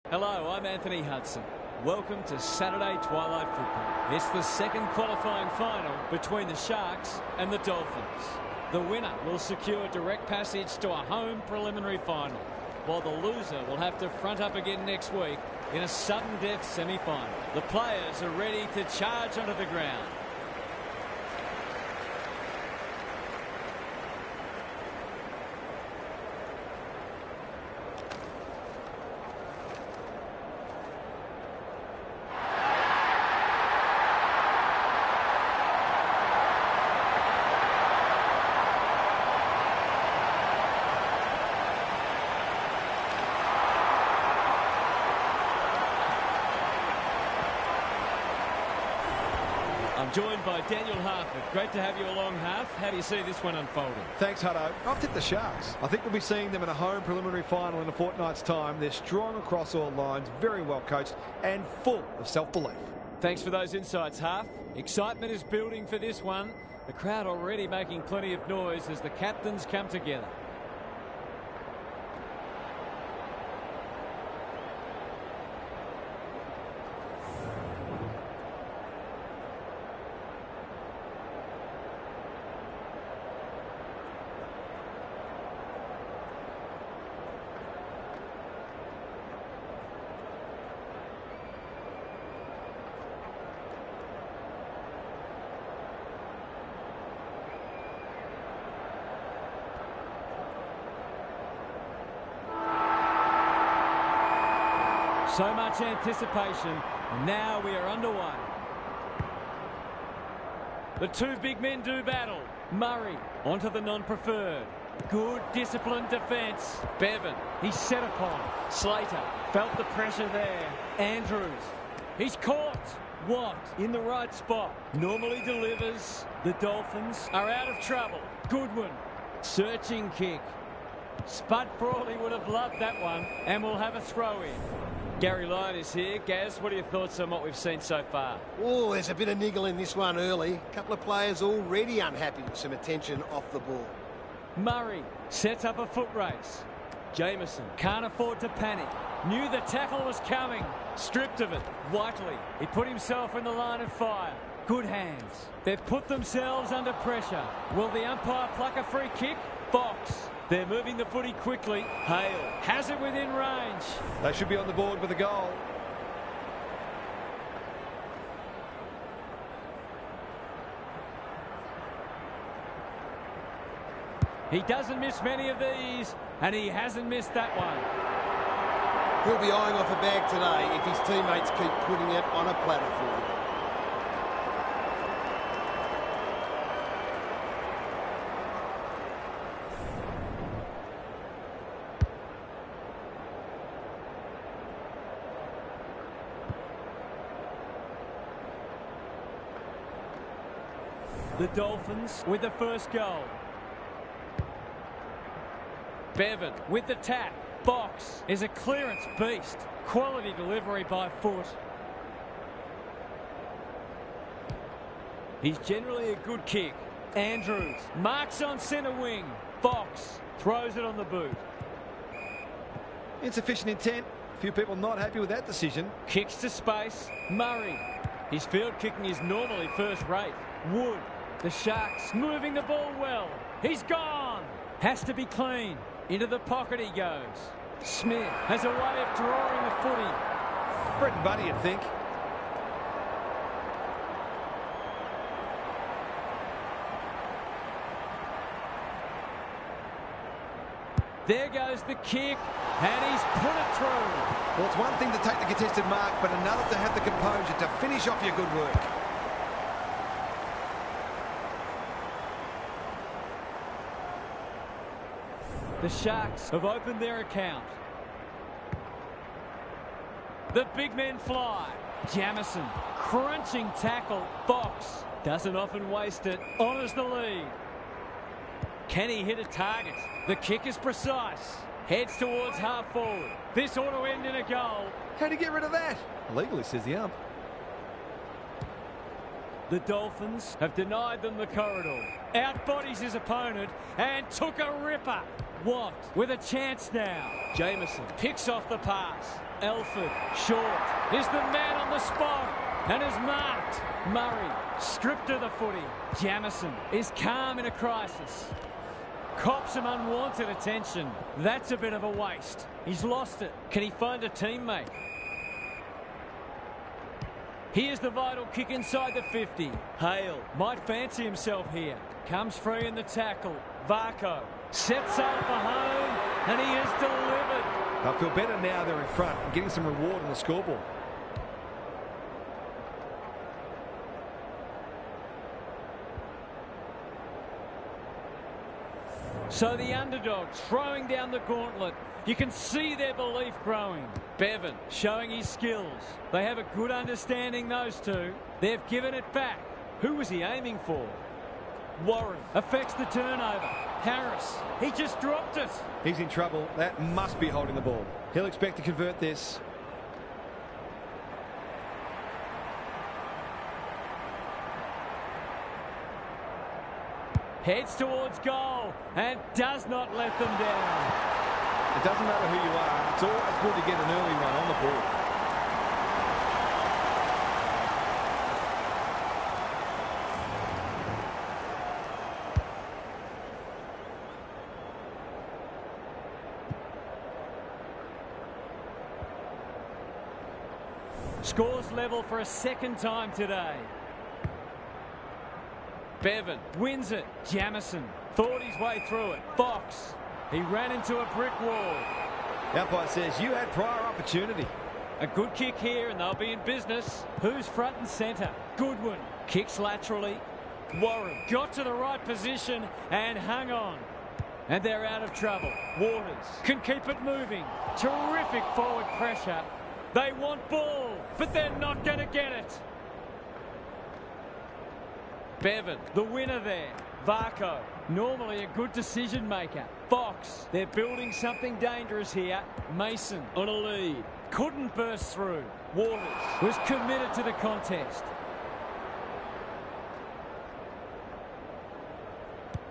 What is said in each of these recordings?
Hello, I'm Anthony Hudson. Welcome to Saturday Twilight Football. It's the second qualifying final between the Sharks and the Dolphins. The winner will secure direct passage to a home preliminary final, while the loser will have to front up again next week in a sudden death semi-final. The players are ready to charge onto the ground. I'm joined by Daniel Harford. Great to have you along, Harf. How do you see this one unfolding? Thanks, Hutto. I've tipped the Sharks. I think we'll be seeing them in a home preliminary final in a fortnight's time. They're strong across all lines, very well coached, and full of self-belief. Thanks for those insights, Harf. Excitement is building for this one. The crowd already making plenty of noise as the captains come together. So much anticipation, and now we are underway. The two big men do battle. Murray onto the non-preferred. Good disciplined defence. Bevan, he's set upon. Slater felt the pressure there. Andrews, he's caught. Watt in the right spot. Normally delivers. The Dolphins are out of trouble. Goodwin, searching kick. Spud Frawley would have loved that one, and we'll have a throw in. Gary Lyon is here. Gaz, what are your thoughts on what we've seen so far? Oh, there's a bit of niggle in this one early. A couple of players already unhappy with some attention off the ball. Murray sets up a foot race. Jameson can't afford to panic. Knew the tackle was coming. Stripped of it. Whiteley, he put himself in the line of fire. Good hands. They've put themselves under pressure. Will the umpire pluck a free kick? Fox. They're moving the footy quickly. Hale has it within range. They should be on the board with a goal. He doesn't miss many of these, and he hasn't missed that one. He'll be eyeing off a bag today if his teammates keep putting it on a platter for him. The Dolphins with the first goal. Bevan with the tap. Box is a clearance beast. Quality delivery by foot. He's generally a good kick. Andrews marks on centre wing. Box throws it on the boot. Insufficient intent. A few people not happy with that decision. Kicks to space. Murray. His field kicking is normally first rate. Wood. The Sharks moving the ball well. He's gone. Has to be clean. Into the pocket he goes. Smith has a way of drawing the footy. Bread and butter, you'd think. There goes the kick, and he's put it through. Well, it's one thing to take the contested mark, but another to have the composure to finish off your good work. The Sharks have opened their account. The big men fly. Jamison, crunching tackle. Fox doesn't often waste it. Honours the lead. Can he hit a target? The kick is precise. Heads towards half forward. This ought to end in a goal. How'd he get rid of that? Legally, says the ump. The Dolphins have denied them the corridor. Outbodies his opponent and took a ripper. Watt with a chance now. Jameson picks off the pass. Elford, short, is the man on the spot and is marked. Murray, stripped of the footy. Jamison is calm in a crisis. Cops some unwanted attention. That's a bit of a waste. He's lost it. Can he find a teammate? Here's the vital kick inside the 50. Hale might fancy himself here. Comes free in the tackle. Varco sets up for home, and he is delivered. They'll feel better now they're in front and getting some reward on the scoreboard. So the underdogs throwing down the gauntlet. You can see their belief growing. Bevan showing his skills. They have a good understanding, those two. They've given it back. Who was he aiming for? Warren affects the turnover. Harris, he just dropped it. He's in trouble. That must be holding the ball. He'll expect to convert this. Heads towards goal and does not let them down. It doesn't matter who you are. It's always good to get an early one on the ball. Scores level for a second time today. Bevan wins it. Jamison thought his way through it. Fox, he ran into a brick wall. The umpire says you had prior opportunity. A good kick here and they'll be in business. Who's front and centre? Goodwin kicks laterally. Warren got to the right position and hung on. And they're out of trouble. Waters can keep it moving. Terrific forward pressure. They want ball, but they're not going to get it. Bevan, the winner there. Varco, normally a good decision maker. Fox, they're building something dangerous here. Mason on a lead. Couldn't burst through. Waters was committed to the contest.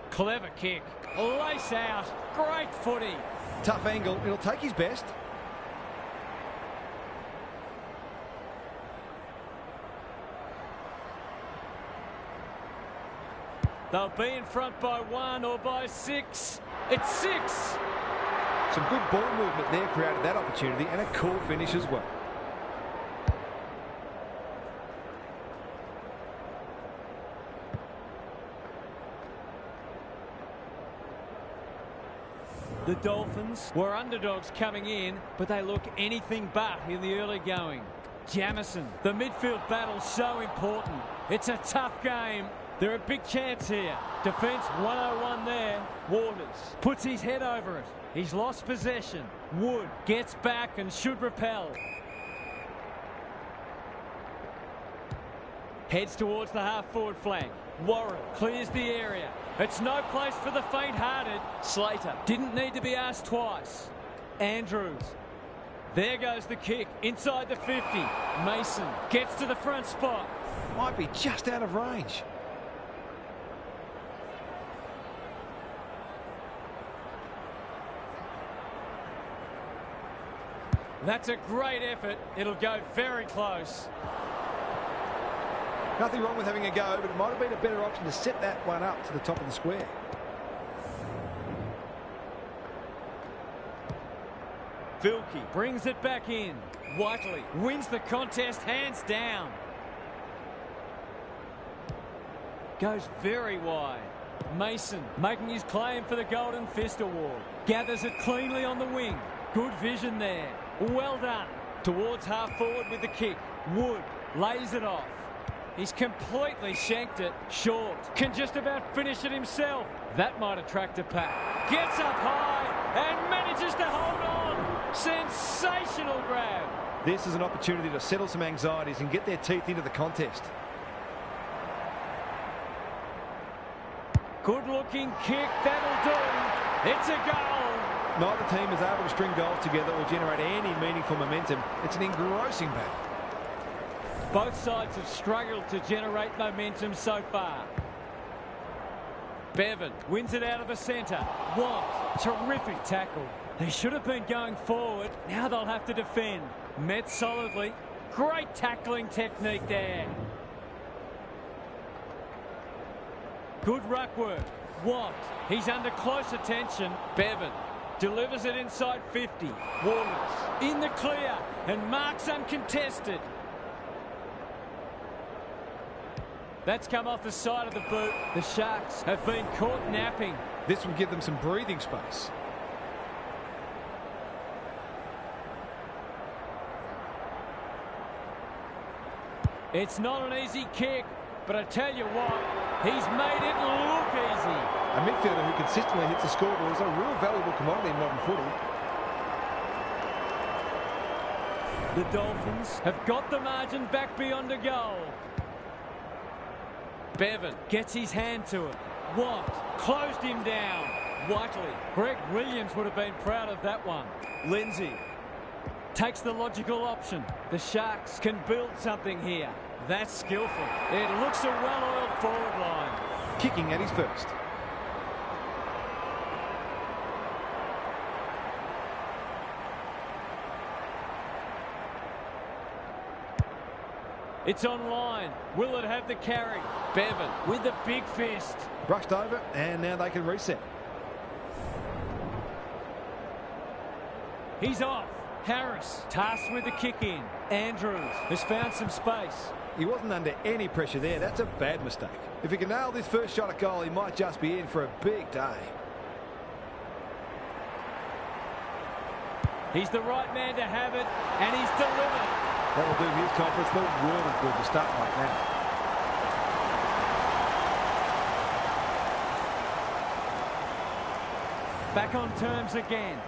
Clever kick. Lace out. Great footy. Tough angle. It'll take his best. They'll be in front by 1 or by 6. It's 6. Some good ball movement there created that opportunity, and a cool finish as well. The Dolphins were underdogs coming in, but they look anything but in the early going. Jamison, the midfield battle so important. It's a tough game. They're a big chance here. Defence 101 there. Waters puts his head over it. He's lost possession. Wood gets back and should repel. Heads towards the half-forward flank. Warren clears the area. It's no place for the faint-hearted. Slater didn't need to be asked twice. Andrews. There goes the kick inside the 50. Mason gets to the front spot. Might be just out of range. That's a great effort. It'll go very close. Nothing wrong with having a go, but it might have been a better option to set that one up to the top of the square. Vilke brings it back in. Whiteley wins the contest hands down. Goes very wide. Mason making his claim for the Golden Fist Award. Gathers it cleanly on the wing. Good vision there. Well done. Towards half forward with the kick. Wood lays it off. He's completely shanked it. Short can just about finish it himself. That might attract a pack. Gets up high and manages to hold on. Sensational grab. This is an opportunity to settle some anxieties and get their teeth into the contest. Good looking kick, that'll do. It's a goal. Neither team is able to string goals together or generate any meaningful momentum. It's an engrossing battle. Both sides have struggled to generate momentum so far. Bevan wins it out of the centre. What? Terrific tackle. They should have been going forward. Now they'll have to defend. Met solidly. Great tackling technique there. Good ruck work. What? He's under close attention. Bevan delivers it inside 50. Waters in the clear and marks uncontested. That's come off the side of the boot. The Sharks have been caught napping. This will give them some breathing space. It's not an easy kick, but I tell you what, he's made it look easy. A midfielder who consistently hits the scoreboard is a real valuable commodity in modern footy. The Dolphins have got the margin back beyond a goal. Bevan gets his hand to it. What? Closed him down. Whiteley. Greg Williams would have been proud of that one. Lindsay takes the logical option. The Sharks can build something here. That's skillful. It looks a well-oiled forward line. Kicking at his first. It's online. Will it have the carry? Bevan with the big fist. Brushed over, and now they can reset. He's off. Harris tasked with the kick in. Andrews has found some space. He wasn't under any pressure there. That's a bad mistake. If he can nail this first shot at goal, he might just be in for a big day. He's the right man to have it, and he's delivered. That will do his confidence the world of good to start like that. Back on terms again.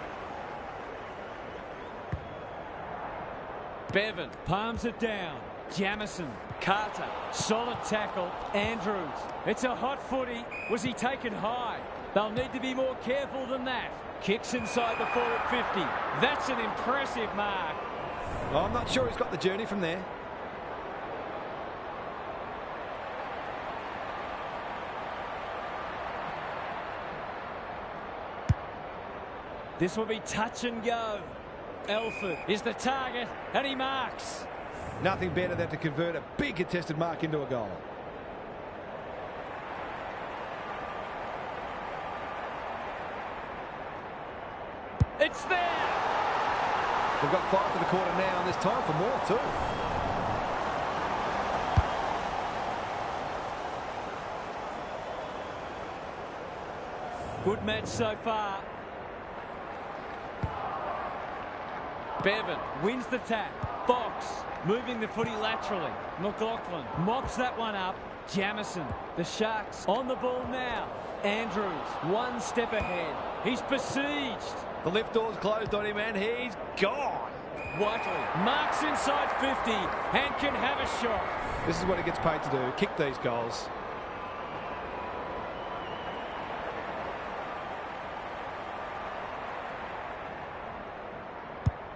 Bevan palms it down. Jamison, Carter, solid tackle. Andrews, it's a hot footy. Was he taken high? They'll need to be more careful than that. Kicks inside the forward 50. That's an impressive mark. Oh, I'm not sure he's got the journey from there. This will be touch and go. Elford is the target, and he marks. Nothing better than to convert a big contested mark into a goal. It's there. We've got 5 for the quarter now, and there's time for more too. Good match so far. Bevan wins the tap. Fox moving the footy laterally. McLaughlin mops that one up. Jamison, the Sharks on the ball now. Andrews, one step ahead. He's besieged. The lift door's closed on him, and he's gone. Whiteley marks inside 50 and can have a shot. This is what he gets paid to do, kick these goals.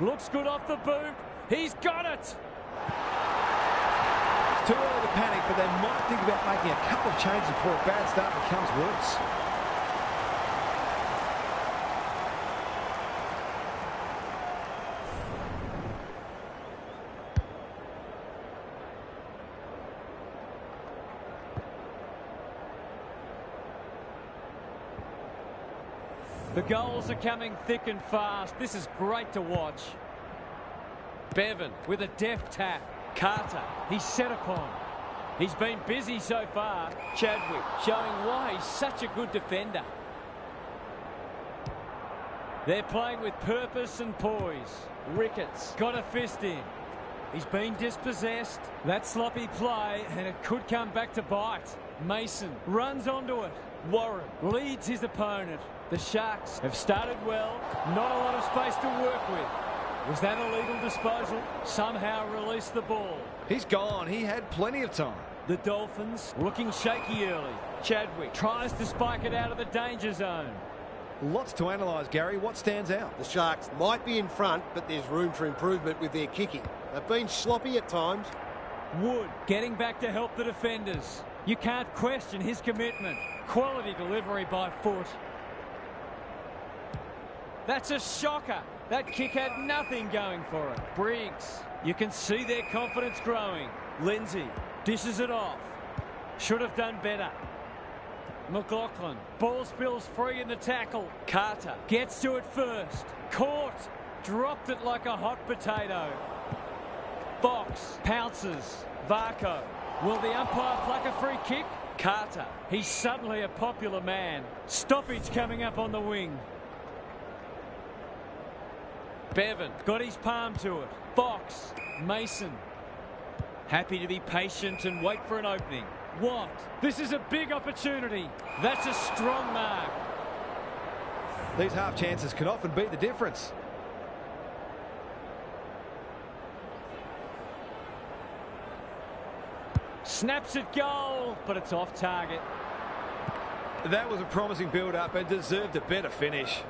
Looks good off the boot. He's got it. It's too early to panic, but they might think about making a couple of changes before a bad start becomes worse. The goals are coming thick and fast. This is great to watch. Bevan with a deft tap. Carter, he's set upon. He's been busy so far. Chadwick showing why he's such a good defender. They're playing with purpose and poise. Ricketts got a fist in. He's been dispossessed. That sloppy play, and it could come back to bite. Mason runs onto it. Warren leads his opponent. The Sharks have started well. Not a lot of space to work with. Was that a legal disposal? Somehow released the ball. He's gone. He had plenty of time. The Dolphins looking shaky early. Chadwick tries to spike it out of the danger zone. Lots to analyse, Gary. What stands out? The Sharks might be in front, but there's room for improvement with their kicking. They've been sloppy at times. Wood getting back to help the defenders. You can't question his commitment. Quality delivery by foot. That's a shocker. That kick had nothing going for it. Briggs, you can see their confidence growing. Lindsay dishes it off. Should have done better. McLaughlin, ball spills free in the tackle. Carter gets to it first. Caught. Dropped it like a hot potato. Fox pounces. Varco. Will the umpire pluck a free kick? Carter. He's suddenly a popular man. Stoppage coming up on the wing. Bevan got his palm to it. Fox. Mason. Happy to be patient and wait for an opening. Watt. This is a big opportunity. That's a strong mark. These half chances can often be the difference. Snaps at goal, but it's off target. That was a promising build-up and deserved a better finish.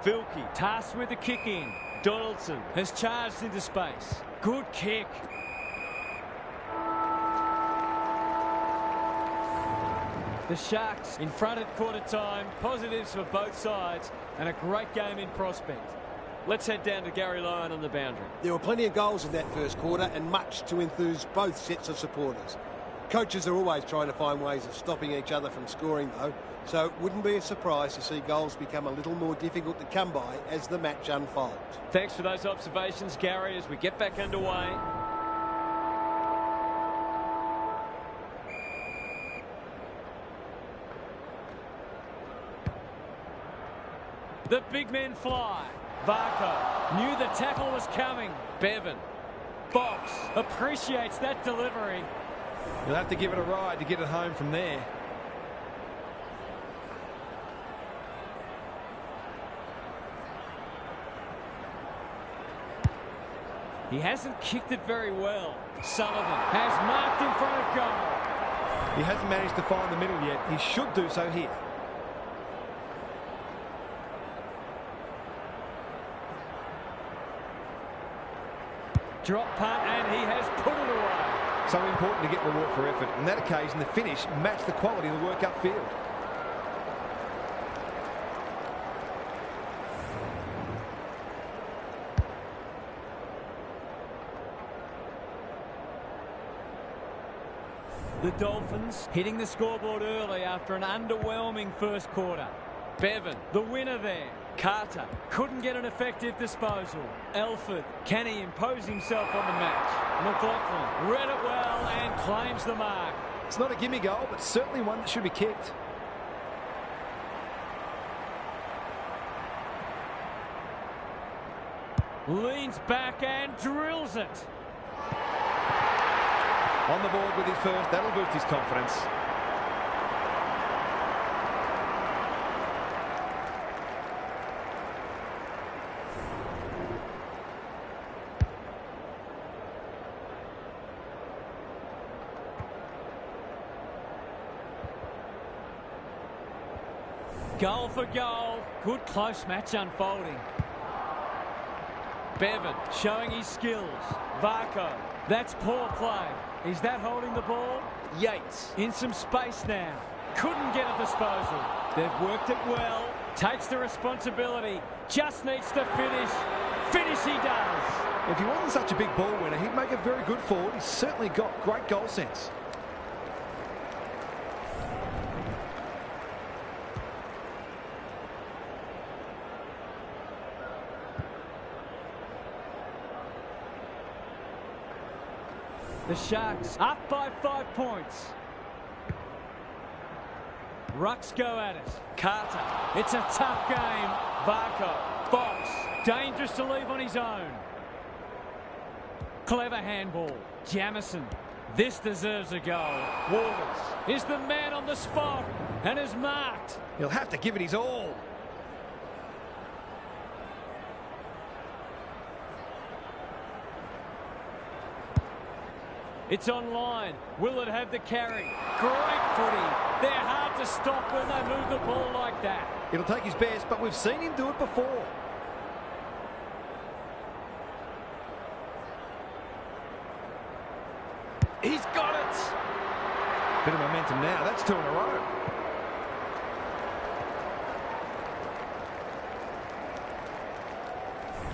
Vilke tasked with the kick in. Donaldson has charged into space. Good kick. The Sharks in front at quarter time. Positives for both sides and a great game in prospect. Let's head down to Gary Lyon on the boundary. There were plenty of goals in that first quarter and much to enthuse both sets of supporters. Coaches are always trying to find ways of stopping each other from scoring, though, so it wouldn't be a surprise to see goals become a little more difficult to come by as the match unfolds. Thanks for those observations, Gary, as we get back underway. The big men fly. Varco knew the tackle was coming. Bevan. Fox appreciates that delivery. You'll have to give it a ride to get it home from there. He hasn't kicked it very well. Sullivan has marked in front of goal. He hasn't managed to find the middle yet. He should do so here. Drop punt, and he has put it away. So important to get reward for effort. On that occasion, the finish matched the quality of the work upfield. The Dolphins hitting the scoreboard early after an underwhelming first quarter. Bevan, the winner there. Carter couldn't get an effective disposal. Elford, can he impose himself on the match? McLaughlin read it well and claims the mark. It's not a gimme goal, but certainly one that should be kicked. Leans back and drills it. On the board with his first, that'll boost his confidence. Goal for goal. Good close match unfolding. Bevan showing his skills. Varco. That's poor play. Is that holding the ball? Yates in some space now. Couldn't get a disposal. They've worked it well. Takes the responsibility. Just needs to finish. Finish he does. If he wasn't such a big ball winner, he'd make a very good forward. He's certainly got great goal sense. The Sharks up by 5 points. Rucks go at it. Carter. It's a tough game. Varco. Fox. Dangerous to leave on his own. Clever handball. Jamison. This deserves a goal. Waters is the man on the spot and is marked. He'll have to give it his all. It's online. Will it have the carry? Great footy. They're hard to stop when they move the ball like that. It'll take his best, but we've seen him do it before. He's got it. Bit of momentum now. That's 2 in a row.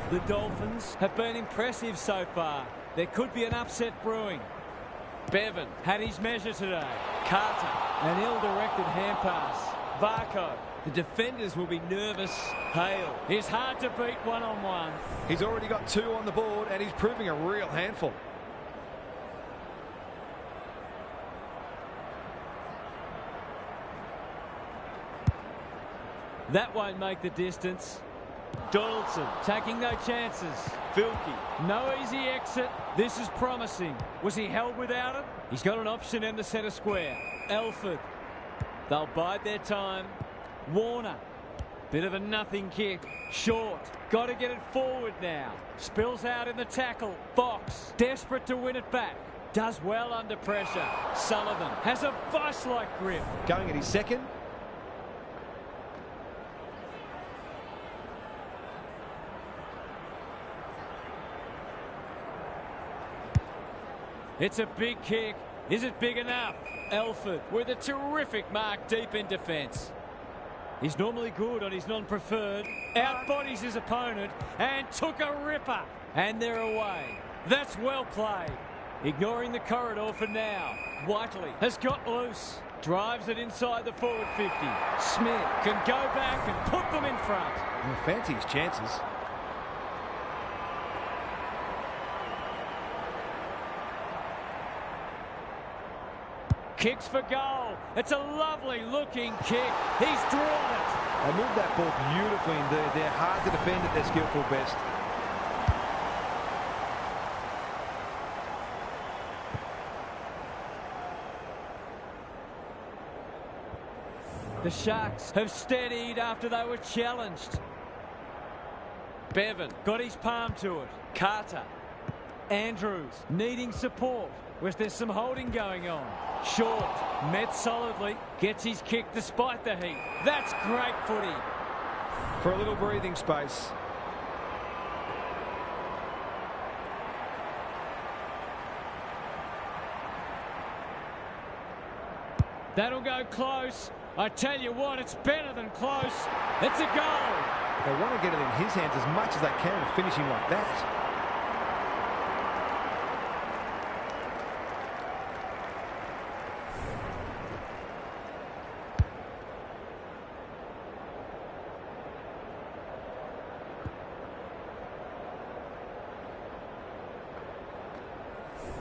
The Dolphins have been impressive so far. There could be an upset brewing. Bevan had his measure today. Carter, an ill-directed hand pass. Varco, the defenders will be nervous. Hale is hard to beat one-on-one. He's already got 2 on the board and he's proving a real handful. That won't make the distance. Donaldson taking no chances. Vilke, no easy exit. This is promising. Was he held without it? He's got an option in the centre square. Elford. They'll bide their time. Warner. Bit of a nothing kick. Short. Got to get it forward now. Spills out in the tackle. Fox. Desperate to win it back. Does well under pressure. Sullivan has a vice-like grip. Going at his second. It's a big kick. Is it big enough? Elford with a terrific mark deep in defence. He's normally good on his non-preferred. Outbodies his opponent and took a ripper. And they're away. That's well played. Ignoring the corridor for now. Whiteley has got loose. Drives it inside the forward 50. Smith can go back and put them in front. Well, fancy his chances. Kicks for goal. It's a lovely looking kick. He's drawn it. They moved that ball beautifully indeed. They're hard to defend at their skillful best. The Sharks have steadied after they were challenged. Bevan got his palm to it. Carter. Andrews needing support. Was there some holding going on? Short, met solidly, gets his kick despite the heat. That's great footy. For a little breathing space. That'll go close. I tell you what, it's better than close. It's a goal. They want to get it in his hands as much as they can and finish him like that.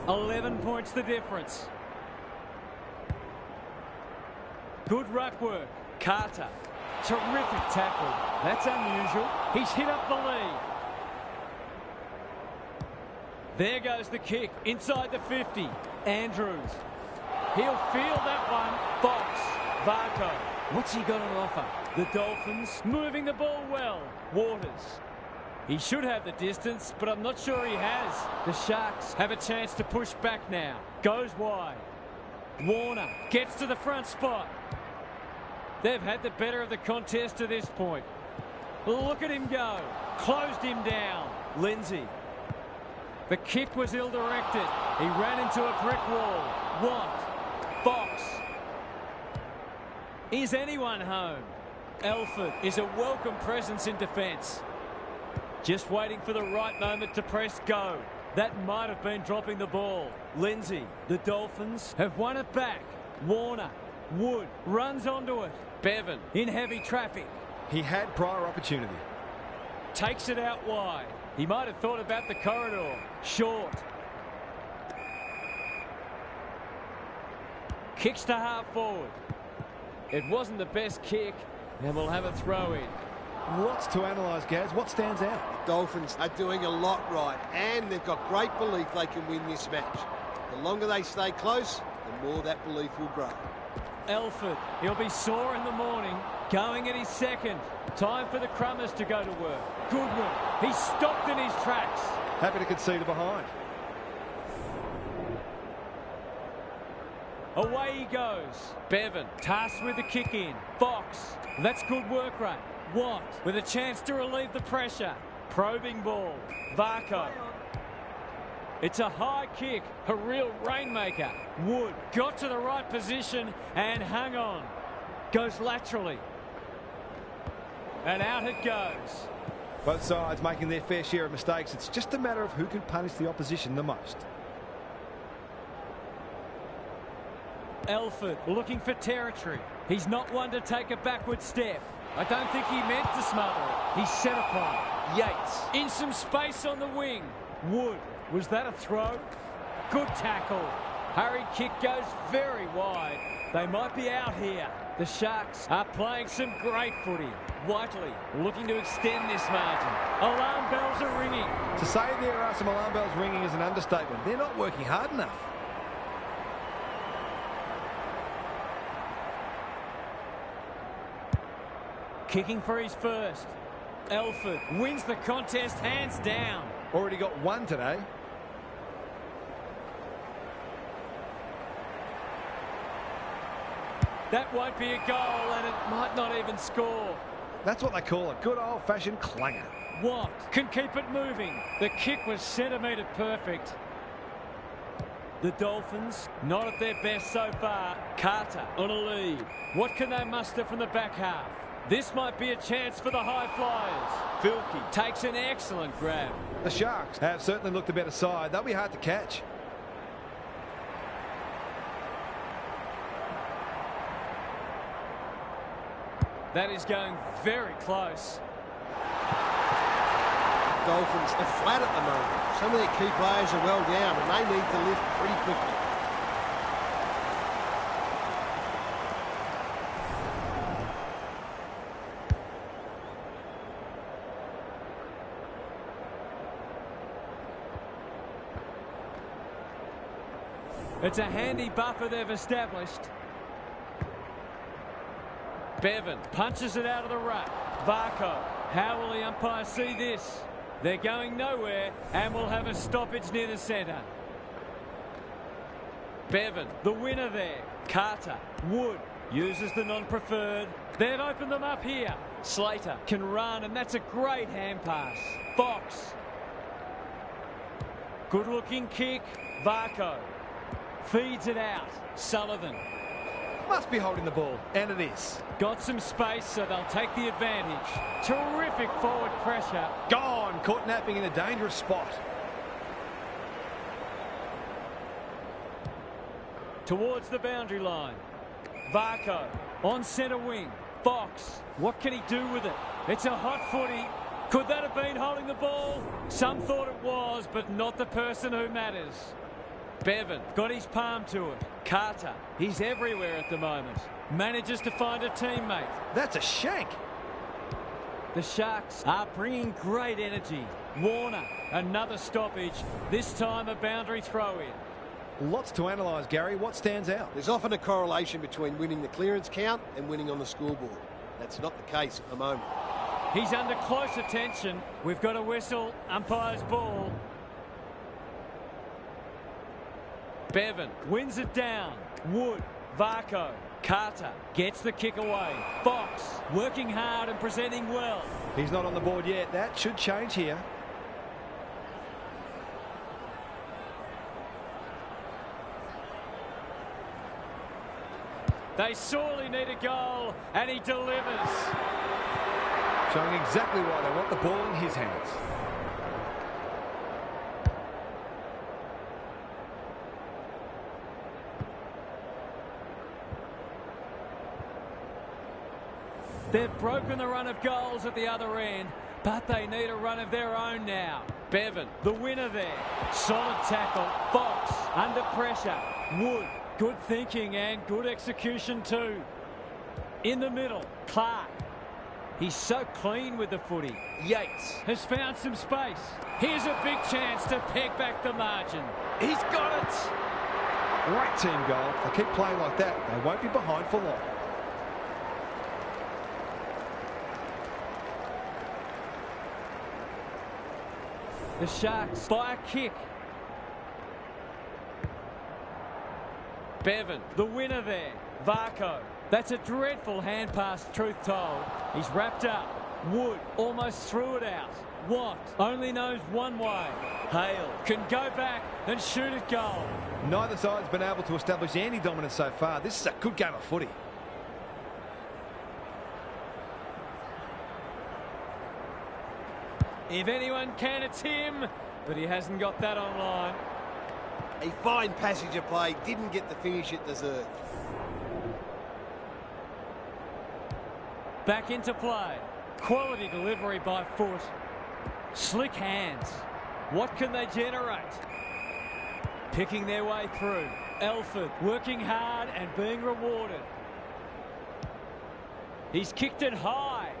$11 points the difference. Good ruck work. Carter. Terrific tackle. That's unusual. He's hit up the lead. There goes the kick. Inside the 50. Andrews. He'll field that one. Fox. Varco. What's he got on offer? The Dolphins moving the ball well. Waters. He should have the distance, but I'm not sure he has. The Sharks have a chance to push back now. Goes wide. Warner gets to the front spot. They've had the better of the contest to this point. Look at him go. Closed him down. Lindsay. The kick was ill-directed. He ran into a brick wall. Watt. Fox. Is anyone home? Elford is a welcome presence in defence. Just waiting for the right moment to press go. That might have been dropping the ball. Lindsay, the Dolphins have won it back. Warner, Wood runs onto it. Bevan in heavy traffic. He had prior opportunity. Takes it out wide. He might have thought about the corridor. Short. Kicks to half forward. It wasn't the best kick, and we'll have a throw in. Lots to analyse, Gaz. What stands out? The Dolphins are doing a lot right, and they've got great belief they can win this match. The longer they stay close, the more that belief will grow. Elford, he'll be sore in the morning, going at his second. Time for the Crummers to go to work. Goodwin, he's stopped in his tracks. Happy to concede it behind. Away he goes. Bevan, tasked with the kick in. Fox, that's good work rate. Watt, with a chance to relieve the pressure. Probing ball. Varco. It's a high kick, a real rainmaker. Wood got to the right position and hung on. Goes laterally. And out it goes. Both sides making their fair share of mistakes. It's just a matter of who can punish the opposition the most. Elford looking for territory. He's not one to take a backward step. I don't think he meant to smother it. He's set upon. Yates in some space on the wing. Wood, was that a throw? Good tackle. Hurried kick goes very wide. They might be out here. The Sharks are playing some great footy. Whiteley looking to extend this margin. Alarm bells are ringing. To say there are some alarm bells ringing is an understatement. They're not working hard enough. Kicking for his first. Elford wins the contest hands down. Already got one today. That won't be a goal, and it might not even score. That's what they call a good old-fashioned clanger. Watt can keep it moving. The kick was centimetre perfect. The Dolphins not at their best so far. Carter on a lead. What can they muster from the back half? This might be a chance for the high flyers. Filkey takes an excellent grab. The Sharks have certainly looked the better side. They'll be hard to catch. That is going very close. Dolphins are flat at the moment. Some of their key players are well down and they need to lift pretty quickly. It's a handy buffer they've established. Bevan punches it out of the ruck. Varco, how will the umpire see this? They're going nowhere and will have a stoppage near the centre. Bevan, the winner there. Carter, Wood uses the non-preferred. They've opened them up here. Slater can run, and that's a great hand pass. Fox. Good-looking kick. Varco feeds it out. Sullivan. Must be holding the ball, and it is. Got some space, so they'll take the advantage. Terrific forward pressure. Gone, caught napping in a dangerous spot. Towards the boundary line. Varco on centre wing. Fox, what can he do with it? It's a hot footy. Could that have been holding the ball? Some thought it was, but not the person who matters. Bevan got his palm to it. Carter, he's everywhere at the moment. Manages to find a teammate. That's a shank. The Sharks are bringing great energy. Warner, another stoppage. This time a boundary throw-in. Lots to analyse, Gary. What stands out? There's often a correlation between winning the clearance count and winning on the scoreboard. That's not the case at the moment. He's under close attention. We've got a whistle. Umpire's ball. Bevan wins it down. Wood, Varco, Carter gets the kick away. Fox working hard and presenting well. He's not on the board yet. That should change here. They sorely need a goal, and he delivers. Showing exactly why they want the ball in his hands. They've broken the run of goals at the other end, but they need a run of their own now. Bevan, the winner there. Solid tackle. Fox, under pressure. Wood, good thinking and good execution too. In the middle, Clark. He's so clean with the footy. Yates has found some space. Here's a big chance to peg back the margin. He's got it. Great team goal. If they keep playing like that, they won't be behind for long. The Sharks by a kick. Bevan, the winner there. Varco. That's a dreadful hand pass, truth told. He's wrapped up. Wood almost threw it out. Watt only knows one way. Hale can go back and shoot at goal. Neither side's been able to establish any dominance so far. This is a good game of footy. If anyone can, it's him, but he hasn't got that online. A fine passage of play, didn't get the finish it deserved. Back into play. Quality delivery by foot. Slick hands. What can they generate? Picking their way through. Elford working hard and being rewarded. He's kicked it high.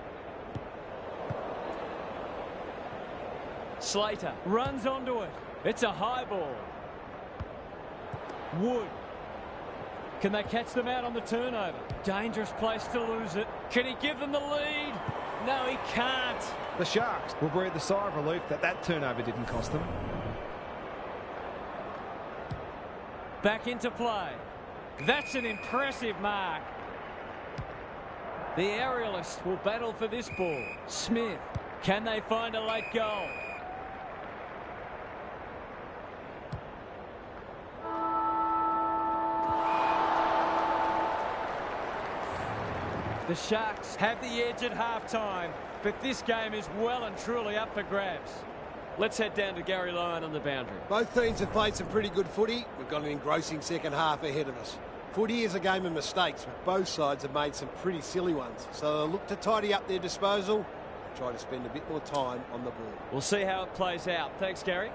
Slater runs onto it. It's a high ball. Wood. Can they catch them out on the turnover? Dangerous place to lose it. Can he give them the lead? No, he can't. The Sharks will breathe a sigh of relief that turnover didn't cost them. Back into play. That's an impressive mark. The aerialists will battle for this ball. Smith. Can they find a late goal? The Sharks have the edge at half-time, but this game is well and truly up for grabs. Let's head down to Gary Lyon on the boundary. Both teams have played some pretty good footy. We've got an engrossing second half ahead of us. Footy is a game of mistakes, but both sides have made some pretty silly ones. So they'll look to tidy up their disposal and try to spend a bit more time on the ball. We'll see how it plays out. Thanks, Gary.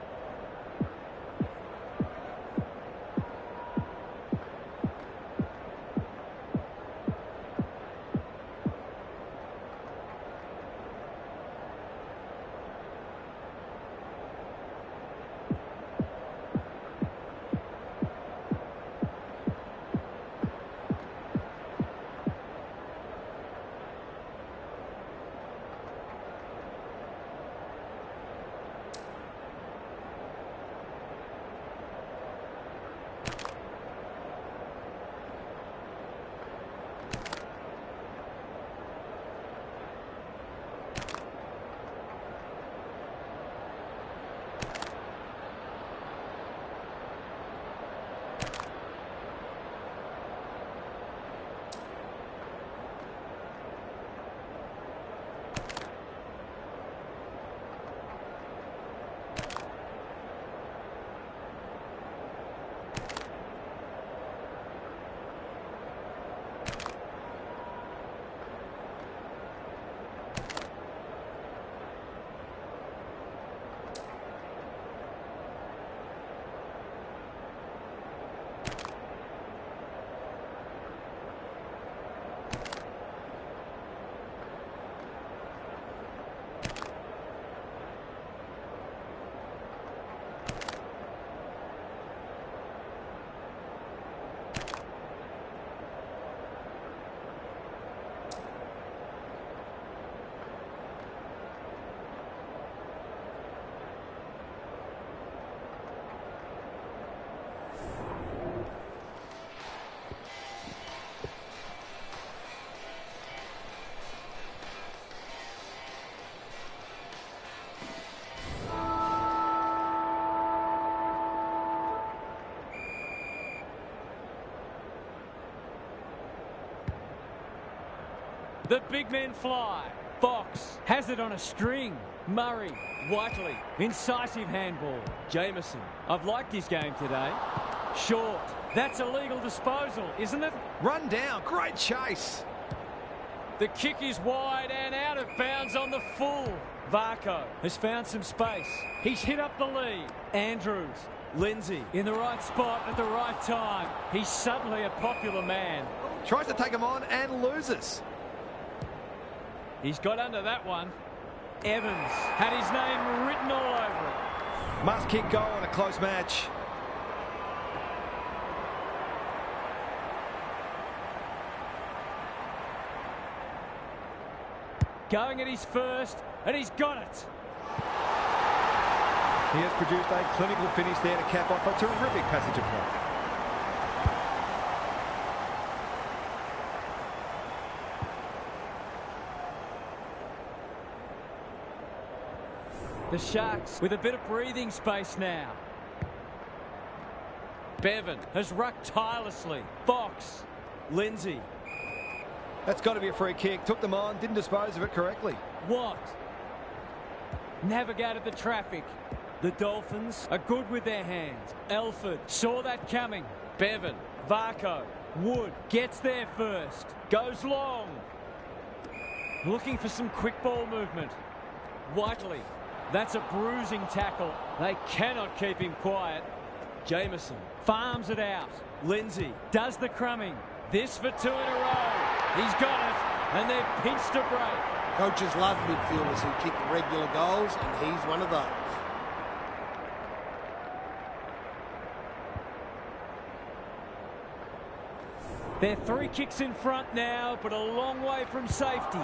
The big men fly. Fox has it on a string. Murray, Whiteley, incisive handball. Jameson, I've liked his game today. Short, that's a legal disposal, isn't it? Run down, great chase. The kick is wide and out of bounds on the full. Varco has found some space. He's hit up the lead. Andrews, Lindsay in the right spot at the right time. He's suddenly a popular man. Tries to take him on and loses. He's got under that one. Evans had his name written all over it. Must kick goal in a close match. Going at his first, and he's got it. He has produced a clinical finish there to cap off a terrific passage of play. The Sharks with a bit of breathing space now. Bevan has rucked tirelessly. Fox. Lindsay. That's got to be a free kick. Took them on, didn't dispose of it correctly. Watt. Navigated the traffic. The Dolphins are good with their hands. Elford saw that coming. Bevan. Varco. Wood gets there first. Goes long. Looking for some quick ball movement. Whiteley. That's a bruising tackle. They cannot keep him quiet. Jameson farms it out. Lindsay does the crumbing. This for 2 in a row. He's got it, and they're pinched a break. Coaches love midfielders who kick regular goals, and he's one of those. They're 3 kicks in front now, but a long way from safety.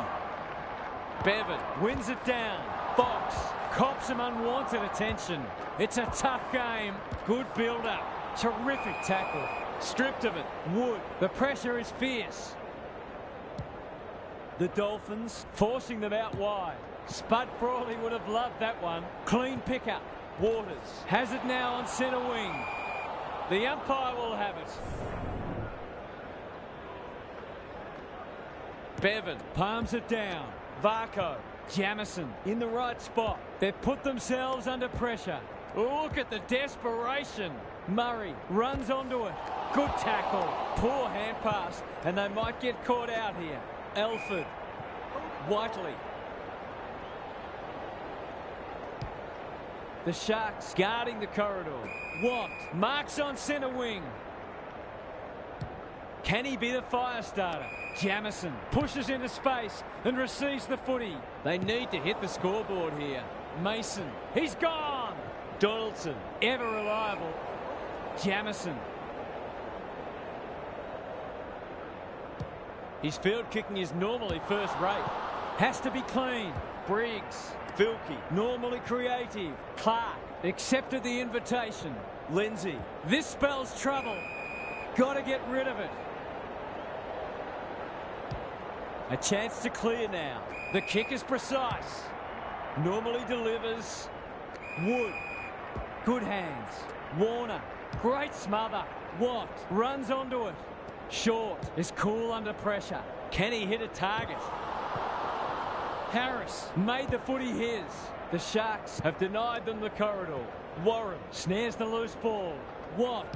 Bevan wins it down. Fox cops some unwanted attention. It's a tough game. Good build-up. Terrific tackle. Stripped of it. Wood. The pressure is fierce. The Dolphins forcing them out wide. Spud Frawley would have loved that one. Clean pickup. Waters has it now on centre wing. The umpire will have it. Bevan palms it down. Varco. Jamison in the right spot. They've put themselves under pressure. Look at the desperation. Murray runs onto it. Good tackle. Poor hand pass. And they might get caught out here. Elford. Whiteley. The Sharks guarding the corridor. Watt marks on centre wing. Can he be the fire starter? Jamison pushes into space and receives the footy. They need to hit the scoreboard here. Mason, he's gone. Donaldson, ever reliable. Jamison. His field kicking is normally first rate. Has to be clean. Briggs. Vilke, normally creative. Clark accepted the invitation. Lindsay, this spells trouble. Got to get rid of it. A chance to clear now. The kick is precise. Normally delivers. Wood. Good hands. Warner. Great smother. Watt runs onto it. Short is cool under pressure. Can he hit a target? Harris made the footy his. The Sharks have denied them the corridor. Warren snares the loose ball. Watt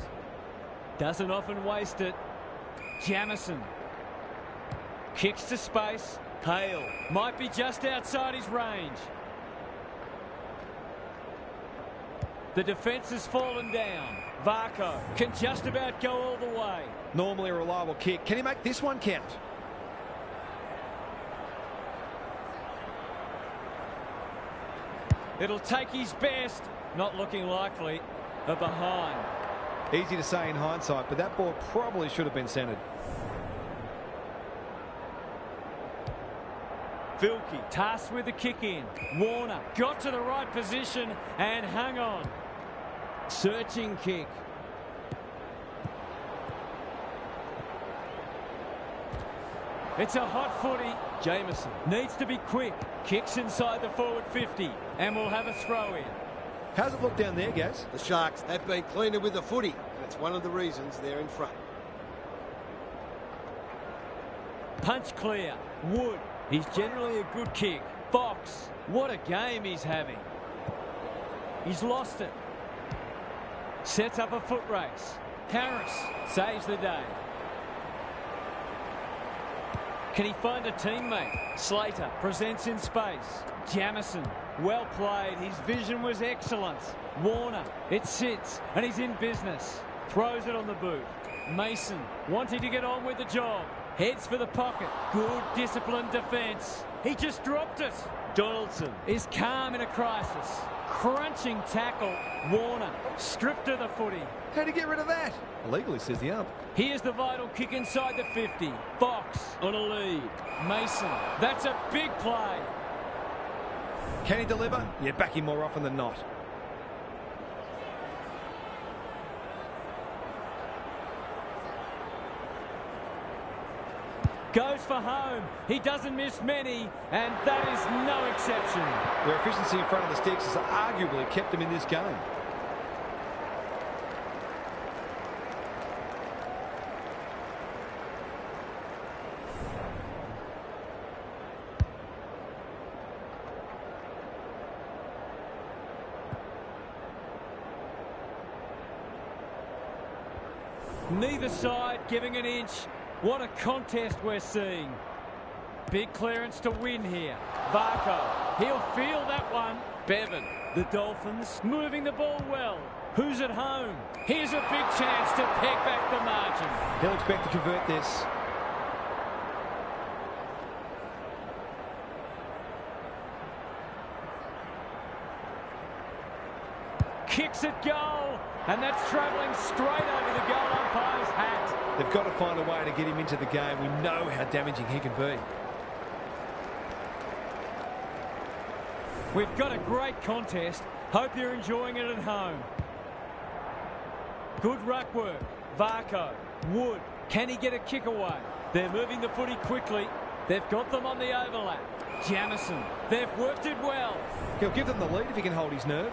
doesn't often waste it. Jamison. Kicks to space. Hale might be just outside his range. The defence has fallen down. Varco can just about go all the way. Normally a reliable kick. Can he make this one count? It'll take his best. Not looking likely. A behind. Easy to say in hindsight, but that ball probably should have been centred. Vilke tasked with the kick in. Warner got to the right position and hung on. Searching kick. It's a hot footy. Jameson needs to be quick. Kicks inside the forward 50 and will have a throw in. How's it look down there, Gaz? The Sharks have been cleaner with the footy, and it's one of the reasons they're in front. Punch clear. Wood. He's generally a good kick. Fox. What a game he's having. He's lost it. Sets up a foot race. Harris saves the day. Can he find a teammate? Slater presents in space. Jamison, well played. His vision was excellent. Warner, it sits and he's in business. Throws it on the boot. Mason wanting to get on with the job. Heads for the pocket. Good disciplined defence. He just dropped it. Donaldson is calm in a crisis. Crunching tackle. Warner stripped of the footy. How'd he get rid of that? Illegally, says the ump. Here's the vital kick inside the 50. Fox on a lead. Mason, that's a big play. Can he deliver? You back him more often than not. Goes for home. He doesn't miss many, and that is no exception. Their efficiency in front of the sticks has arguably kept them in this game. Neither side giving an inch. What a contest we're seeing. Big clearance to win here. Varco, he'll feel that one. Bevan, the Dolphins moving the ball well. Who's at home? Here's a big chance to peg back the margin. He'll expect to convert this. Kicks at goal, and that's travelling straight over the goal umpire's hat. They've got to find a way to get him into the game. We know how damaging he can be. We've got a great contest. Hope you're enjoying it at home. Good ruck work. Varco, Wood. Can he get a kick away? They're moving the footy quickly. They've got them on the overlap. Jamison. They've worked it well. He'll give them the lead if he can hold his nerve.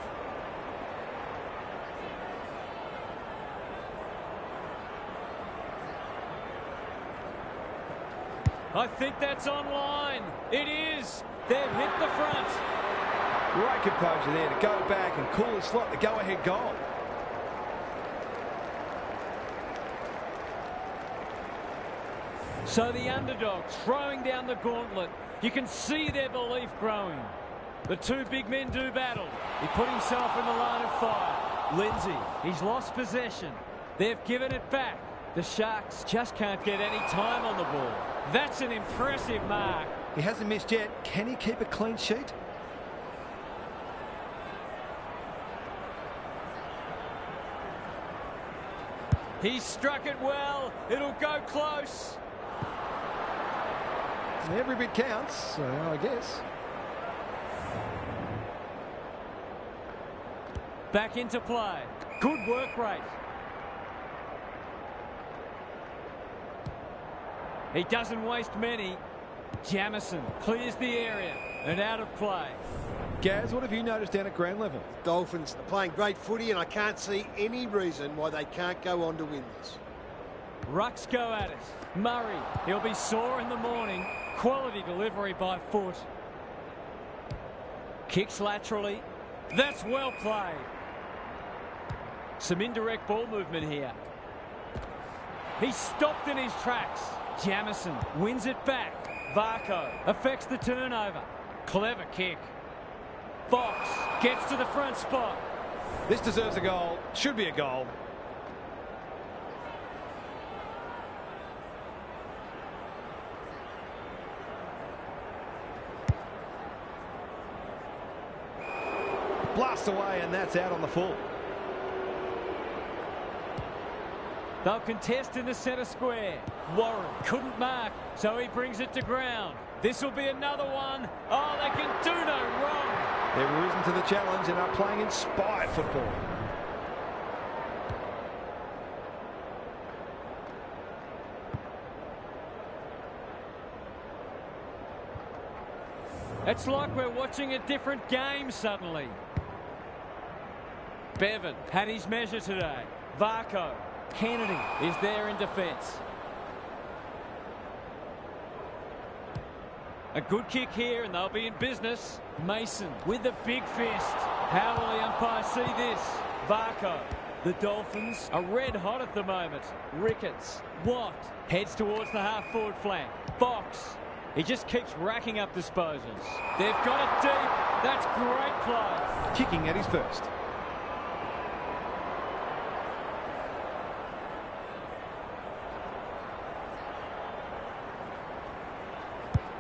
I think that's online. It is. They've hit the front. Great composure there to go back and call his slot the go-ahead goal. So the underdogs throwing down the gauntlet. You can see their belief growing. The two big men do battle. He put himself in the line of fire. Lindsay, he's lost possession. They've given it back. The Sharks just can't get any time on the ball. That's an impressive mark. He hasn't missed yet. Can he keep a clean sheet? He struck it well. It'll go close. Every bit counts, so I guess. Back into play. Good work rate. He doesn't waste many. Jamison clears the area and out of play. Gaz, what have you noticed down at ground level? Dolphins are playing great footy, and I can't see any reason why they can't go on to win this. Rucks go at it. Murray, he'll be sore in the morning. Quality delivery by foot. Kicks laterally. That's well played. Some indirect ball movement here. He's stopped in his tracks. Jamison wins it back. Varco affects the turnover. Clever kick. Fox gets to the front spot. This deserves a goal. Should be a goal. Blast away, and that's out on the full. They'll contest in the centre square. Warren couldn't mark, so he brings it to ground. This will be another one. Oh, they can do no wrong. They've risen to the challenge and are playing inspired football. It's like we're watching a different game suddenly. Bevan had his measure today. Varco. Kennedy is there in defence. A good kick here and they'll be in business. Mason with the big fist. How will the umpire see this? Varco. The Dolphins are red hot at the moment. Ricketts. Watt heads towards the half-forward flank. Fox. He just keeps racking up disposals. They've got it deep. That's great play. Kicking at his first.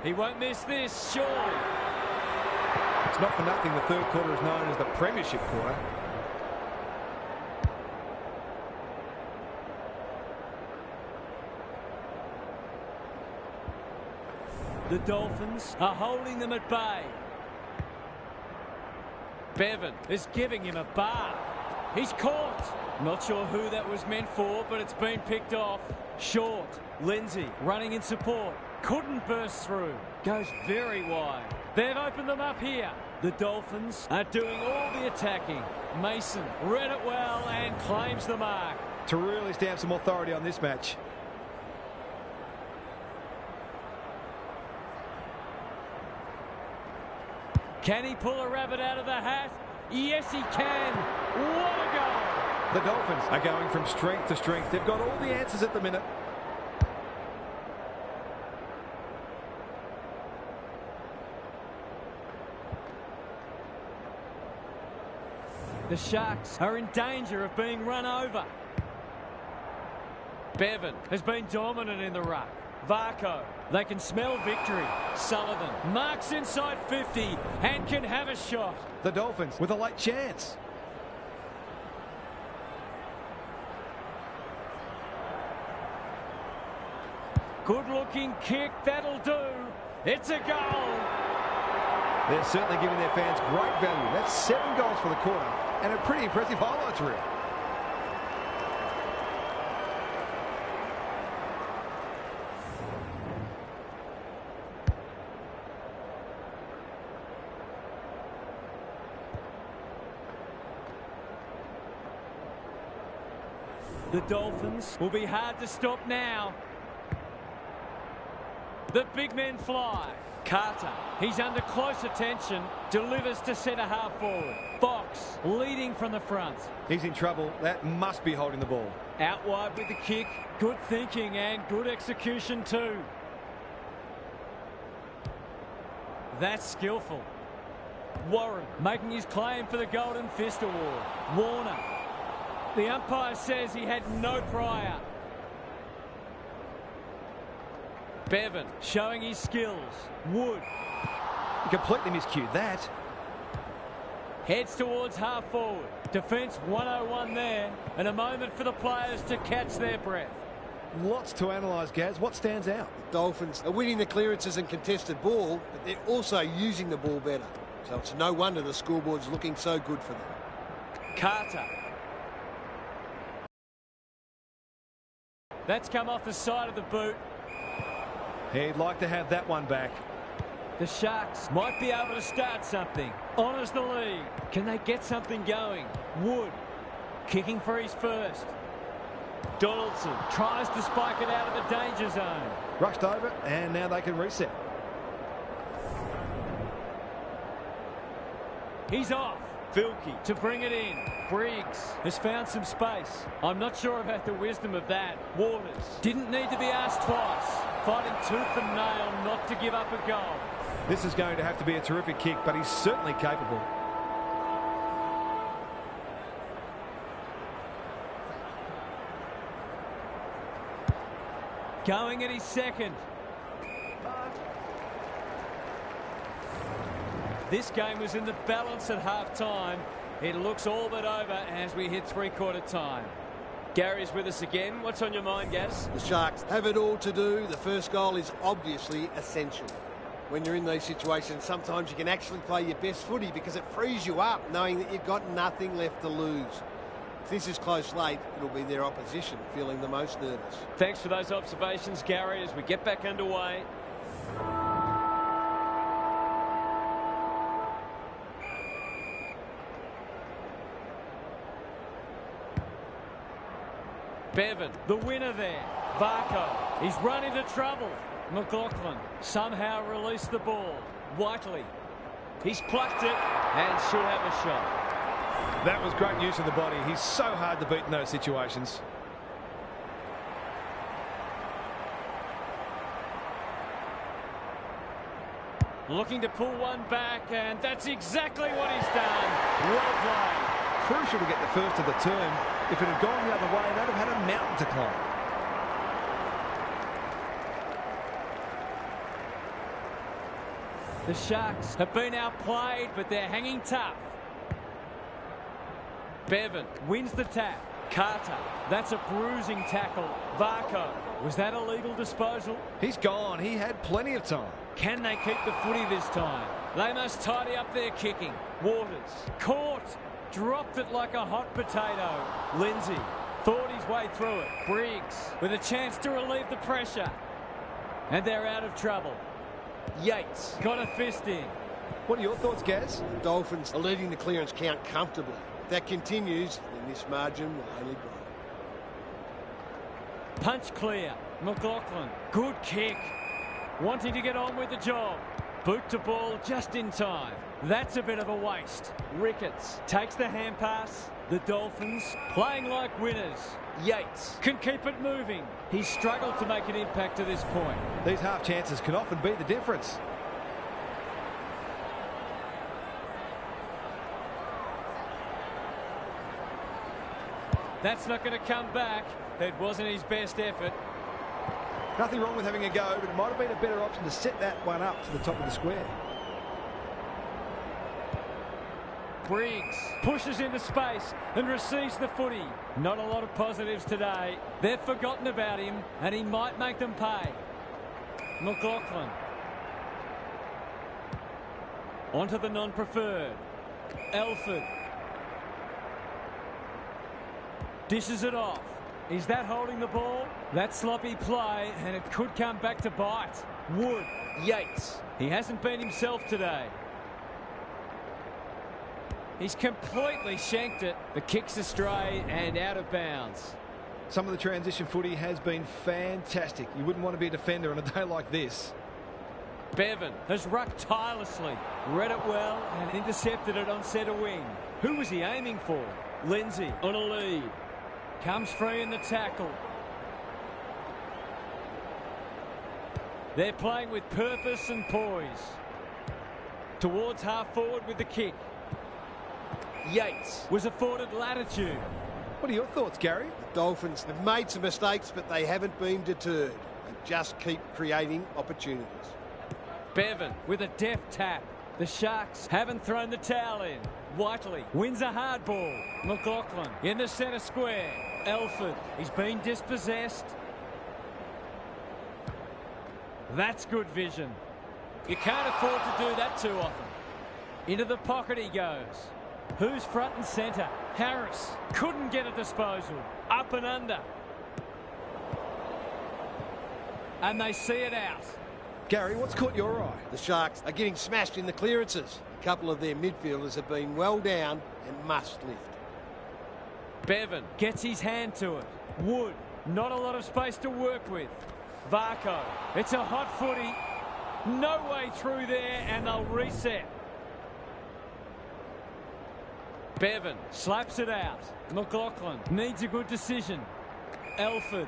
He won't miss this, surely. It's not for nothing the third quarter is known as the Premiership quarter. The Dolphins are holding them at bay. Bevan is giving him a bar. He's caught. Not sure who that was meant for, but it's been picked off. Short. Lindsay running in support. Couldn't burst through. Goes very wide. They've opened them up here. The Dolphins are doing all the attacking. Mason read it well and claims the mark. To really stamp some authority on this match. Can he pull a rabbit out of the hat? Yes, he can. What a goal! The Dolphins are going from strength to strength. They've got all the answers at the minute. The Sharks are in danger of being run over. Bevan has been dominant in the ruck. Varco, they can smell victory. Sullivan marks inside 50 and can have a shot. The Dolphins with a late chance. Good-looking kick, that'll do. It's a goal. They're certainly giving their fans great value. That's 7 goals for the quarter and a pretty impressive highlights reel. The Dolphins will be hard to stop now. The big men fly. Carter, he's under close attention, delivers to centre half forward. Fox leading from the front. He's in trouble. That must be holding the ball. Out wide with the kick. Good thinking and good execution too. That's skillful. Warren making his claim for the Golden Fist Award. Warner. The umpire says he had no prior. Bevan showing his skills. Wood. He completely miscued that. Heads towards half forward. Defence 101 there. And a moment for the players to catch their breath. Lots to analyse, Gaz. What stands out? The Dolphins are winning the clearances and contested ball, but they're also using the ball better. So it's no wonder the scoreboard's looking so good for them. Carter. That's come off the side of the boot. He'd like to have that one back. The Sharks might be able to start something. Honours the lead. Can they get something going? Wood kicking for his first. Donaldson tries to spike it out of the danger zone. Rushed over, and now they can reset. He's off. Vilke to bring it in. Briggs has found some space. I'm not sure about the wisdom of that. Waters didn't need to be asked twice. Fighting tooth and nail not to give up a goal. This is going to have to be a terrific kick, but he's certainly capable. Going at his second. This game was in the balance at half-time. It looks all but over as we hit three-quarter time. Gary's with us again. What's on your mind, Gaz? The Sharks have it all to do. The first goal is obviously essential. When you're in these situations, sometimes you can actually play your best footy because it frees you up knowing that you've got nothing left to lose. If this is close late, it'll be their opposition feeling the most nervous. Thanks for those observations, Gary, as we get back underway. Bevan, the winner there. Varco, he's run into trouble. McLaughlin somehow released the ball. Whiteley, he's plucked it and should have a shot. That was great use of the body. He's so hard to beat in those situations. Looking to pull one back, and that's exactly what he's done. Well played. Crucial to get the first of the term. If it had gone the other way, they'd have had a mountain to climb. The Sharks have been outplayed, but they're hanging tough. Bevan wins the tap. Carter, that's a bruising tackle. Varco, was that a legal disposal? He's gone. He had plenty of time. Can they keep the footy this time? They must tidy up their kicking. Waters, caught. Dropped it like a hot potato. Lindsay thought his way through it. Briggs with a chance to relieve the pressure. And they're out of trouble. Yates got a fist in. What are your thoughts, Gaz? The Dolphins are leading the clearance count comfortably. If that continues, then this margin will only grow. Punch clear. McLaughlin. Good kick. Wanting to get on with the job. Boot to ball just in time. That's a bit of a waste. Ricketts takes the hand pass. The Dolphins playing like winners. Yates can keep it moving. He's struggled to make an impact to this point. These half chances can often be the difference. That's not going to come back. It wasn't his best effort. Nothing wrong with having a go, but it might have been a better option to set that one up to the top of the square. Briggs pushes into space and receives the footy. Not a lot of positives today. They've forgotten about him, and he might make them pay. McLaughlin. Onto the non-preferred. Elford. Dishes it off. Is that holding the ball? That sloppy play, and it could come back to bite. Wood. Yates. He hasn't been himself today. He's completely shanked it. The kick's astray and out of bounds. Some of the transition footy has been fantastic. You wouldn't want to be a defender on a day like this. Bevan has rucked tirelessly. Read it well and intercepted it on centre wing. Who was he aiming for? Lindsay on a lead. Comes free in the tackle. They're playing with purpose and poise. Towards half forward with the kick. Yates was afforded latitude. What are your thoughts, Gary? The Dolphins have made some mistakes, but they haven't been deterred. They just keep creating opportunities. Bevan with a deft tap. The Sharks haven't thrown the towel in. Whiteley wins a hard ball. McLaughlin in the centre square. Elford, he's been dispossessed. That's good vision. You can't afford to do that too often. Into the pocket he goes. Who's front and centre? Harris couldn't get a disposal. Up and under. And they see it out. Gary, what's caught your eye? The Sharks are getting smashed in the clearances. A couple of their midfielders have been well down and must lift. Bevan gets his hand to it. Wood, not a lot of space to work with. Varco, it's a hot footy. No way through there, and they'll reset. Bevan slaps it out. McLaughlin needs a good decision. Elford.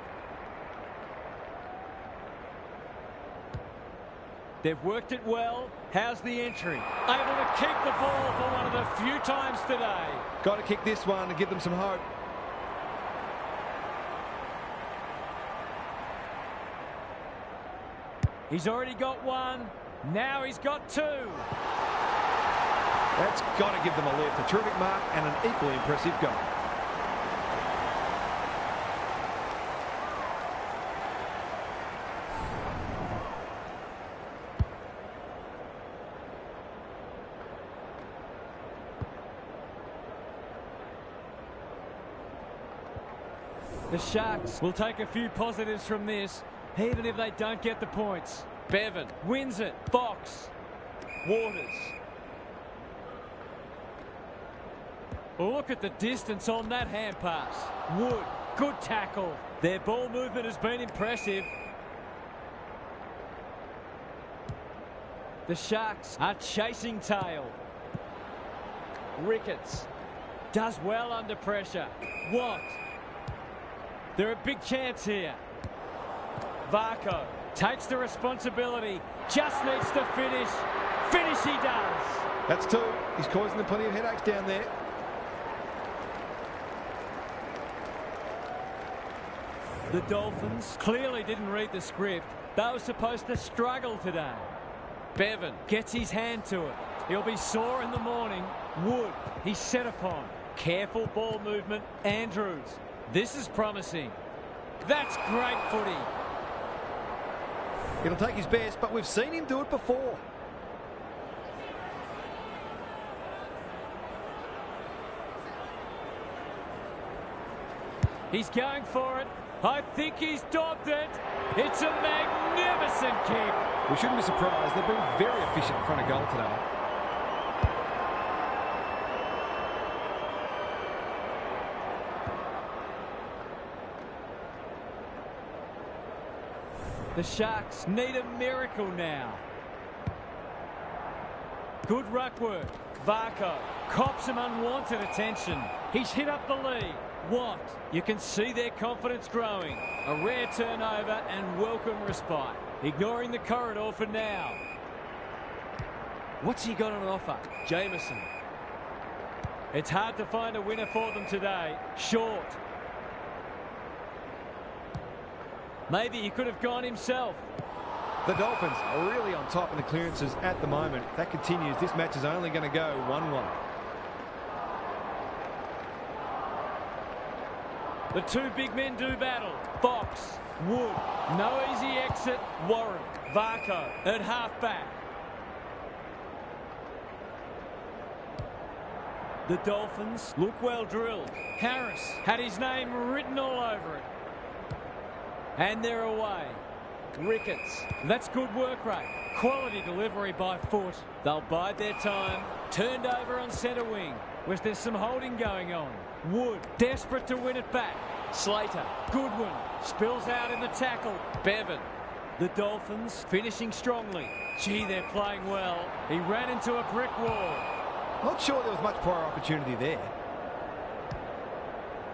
They've worked it well. How's the entry? Able to keep the ball for one of the few times today. Got to kick this one and give them some hope. He's already got one. Now he's got two. That's got to give them a lift. A terrific mark and an equally impressive goal. The Sharks will take a few positives from this, even if they don't get the points. Bevan wins it. Fox. Waters. Look at the distance on that hand pass. Wood. Good tackle. Their ball movement has been impressive. The Sharks are chasing tail. Ricketts does well under pressure. Watt. They're a big chance here. Varco takes the responsibility. Just needs to finish. Finish he does. That's two. He's causing them plenty of headaches down there. The Dolphins clearly didn't read the script. They were supposed to struggle today. Bevan gets his hand to it. He'll be sore in the morning. Wood, he's set upon. Careful ball movement. Andrews. This is promising. That's great footy. It'll take his best, but we've seen him do it before. He's going for it. I think he's dobbed it. It's a magnificent Decent kick. We shouldn't be surprised. They've been very efficient in front of goal today. The Sharks need a miracle now. Good ruck work. Varco cops some unwanted attention. He's hit up the lead. What? You can see their confidence growing. A rare turnover and welcome respite. Ignoring the corridor for now. What's he got on offer? Jameson. It's hard to find a winner for them today. Short. Maybe he could have gone himself. The Dolphins are really on top in the clearances at the moment. If that continues, this match is only going to go one way. The two big men do battle. Fox, Wood, no easy exit. Warren, Varco at half-back. The Dolphins look well drilled. Harris had his name written all over it. And they're away. Ricketts. That's good work rate. Quality delivery by foot. They'll bide their time. Turned over on centre wing. Was there some holding going on? Wood. Desperate to win it back. Slater. Goodwin. Spills out in the tackle. Bevan. The Dolphins finishing strongly. Gee, they're playing well. He ran into a brick wall. Not sure there was much prior opportunity there.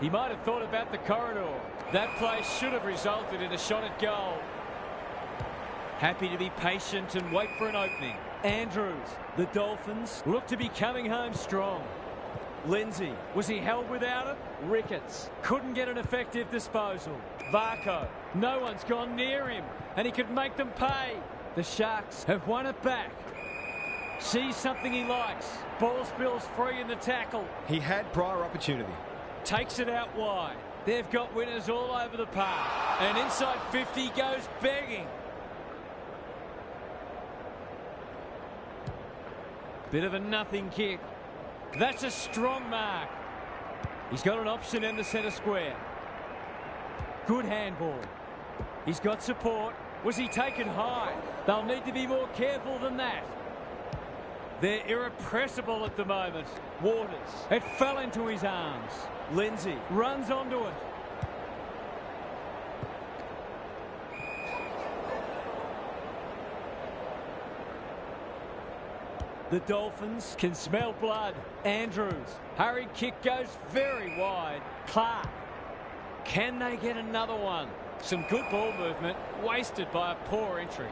He might have thought about the corridor. That play should have resulted in a shot at goal. Happy to be patient and wait for an opening. Andrews. The Dolphins look to be coming home strong. Lindsay. Was he held without it? Ricketts. Couldn't get an effective disposal. Varco. No one's gone near him, and he could make them pay. The Sharks have won it back. Sees something he likes. Ball spills free in the tackle. He had prior opportunity. Takes it out wide. They've got winners all over the park. And inside 50 goes begging. Bit of a nothing kick. That's a strong mark. He's got an option in the centre square. Good handball. He's got support. Was he taken high? They'll need to be more careful than that. They're irrepressible at the moment. Waters. It fell into his arms. Lindsay runs onto it. The Dolphins can smell blood. Andrews. Hurried kick goes very wide. Clark. Can they get another one? Some good ball movement wasted by a poor entry.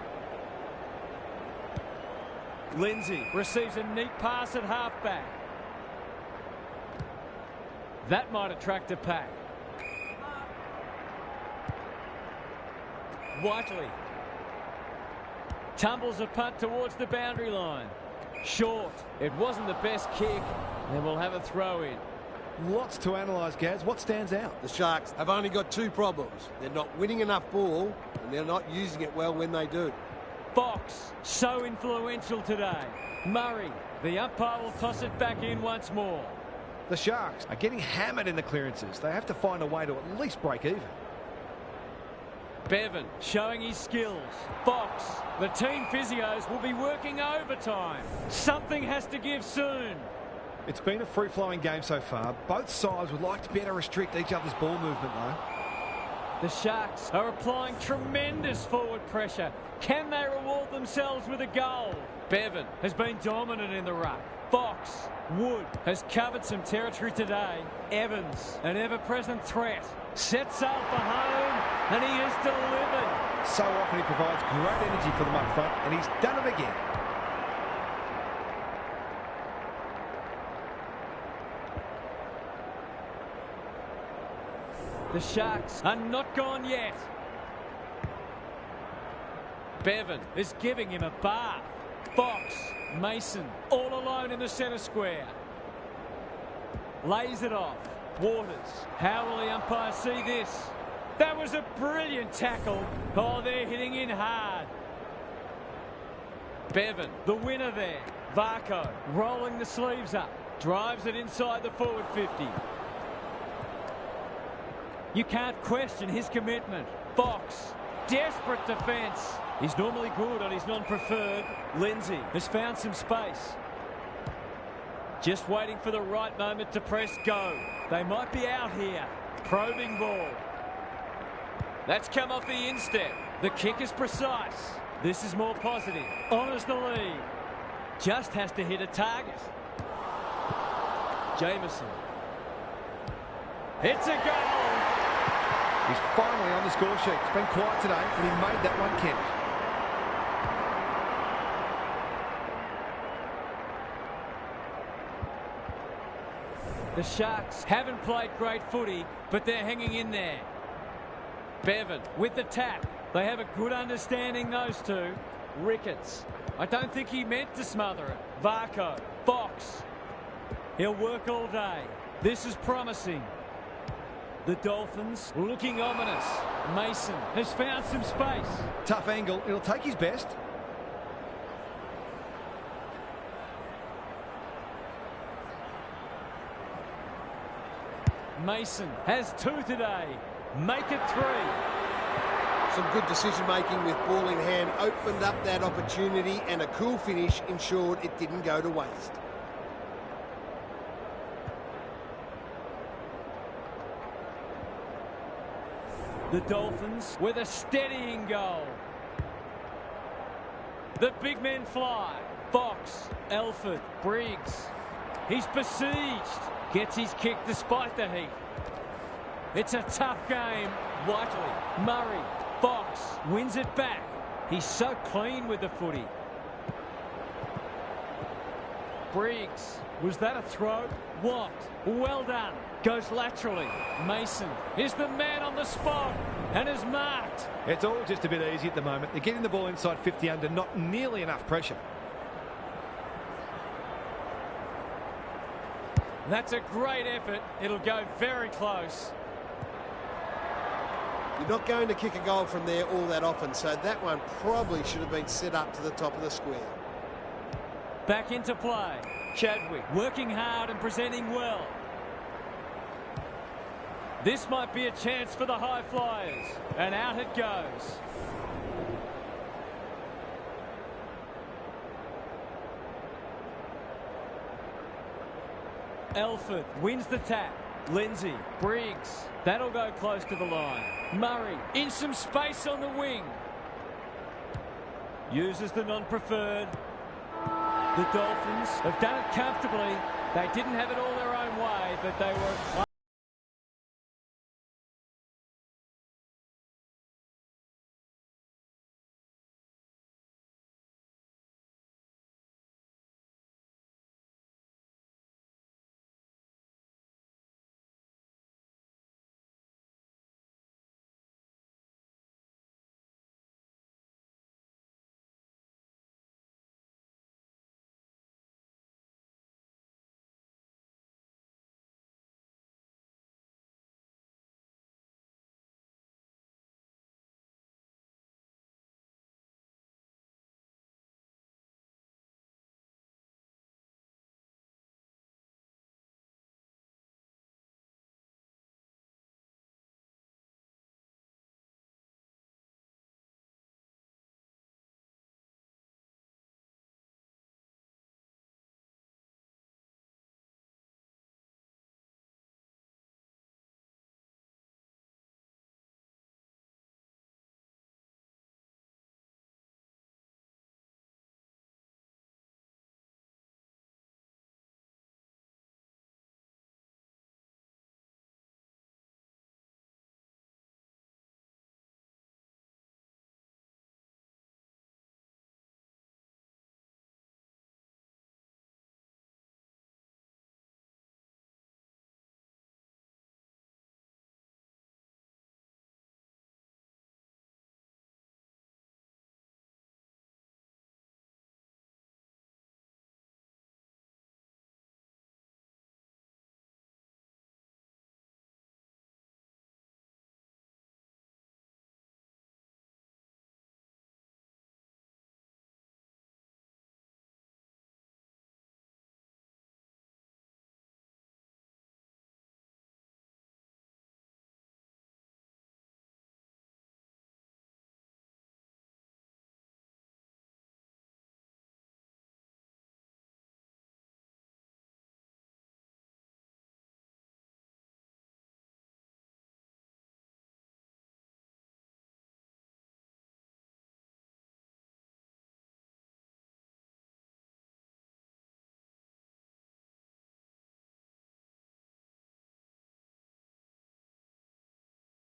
Lindsay receives a neat pass at halfback. That might attract a pack. Whiteley tumbles a punt towards the boundary line. Short. It wasn't the best kick, and we'll have a throw in. Lots to analyse, Gaz. What stands out? The Sharks have only got two problems. They're not winning enough ball, and they're not using it well when they do. Fox, so influential today. Murray, the umpire will toss it back in once more. The Sharks are getting hammered in the clearances. They have to find a way to at least break even. Bevan showing his skills. Fox, the team physios will be working overtime. Something has to give soon. It's been a free-flowing game so far. Both sides would like to better restrict each other's ball movement, though. The Sharks are applying tremendous forward pressure. Can they reward themselves with a goal? Bevan has been dominant in the ruck. Fox, Wood has covered some territory today. Evans, an ever-present threat, sets sail for home, and he has delivered. So often he provides great energy for them up front, and he's done it again. The Sharks are not gone yet. Bevan is giving him a bath. Fox, Mason, all alone in the centre square. Lays it off. Waters. How will the umpire see this? That was a brilliant tackle. Oh, they're hitting in hard. Bevan, the winner there. Varco, rolling the sleeves up. Drives it inside the forward 50. You can't question his commitment. Fox Desperate defence. He's normally good on his non-preferred. Lindsay has found some space. Just waiting for the right moment to press go. They might be out here. Probing ball. That's come off the instep. The kick is precise. This is more positive. Honours the lead. Just has to hit a target. Jameson. It's a goal. He's finally on the score sheet. It's been quiet today, but he made that one count. The Sharks haven't played great footy, but they're hanging in there. Bevan with the tap. They have a good understanding, those two. Ricketts. I don't think he meant to smother it. Varco. Fox. He'll work all day. This is promising. The Dolphins looking ominous. Mason has found some space. Tough angle. It'll take his best. Mason has 2 today. Make it 3. Some good decision-making with ball in hand opened up that opportunity, and a cool finish ensured it didn't go to waste. The Dolphins with a steadying goal. The big men fly. Fox, Elford, Briggs. He's besieged. Gets his kick despite the heat. It's a tough game. Whiteley, Murray, Fox wins it back. He's so clean with the footy. Briggs. Was that a throw? What? Well done. Goes laterally. Mason is the man on the spot and is marked. It's all just a bit easy at the moment. They're getting the ball inside 50 under, not nearly enough pressure. That's a great effort. It'll go very close. You're not going to kick a goal from there all that often, so that one probably should have been set up to the top of the square. Back into play. Chadwick working hard and presenting well. This might be a chance for the high flyers. And out it goes. Elford wins the tap. Lindsay, Briggs. That'll go close to the line. Murray in some space on the wing. Uses the non-preferred. The Dolphins have done it comfortably. They didn't have it all their own way, but they were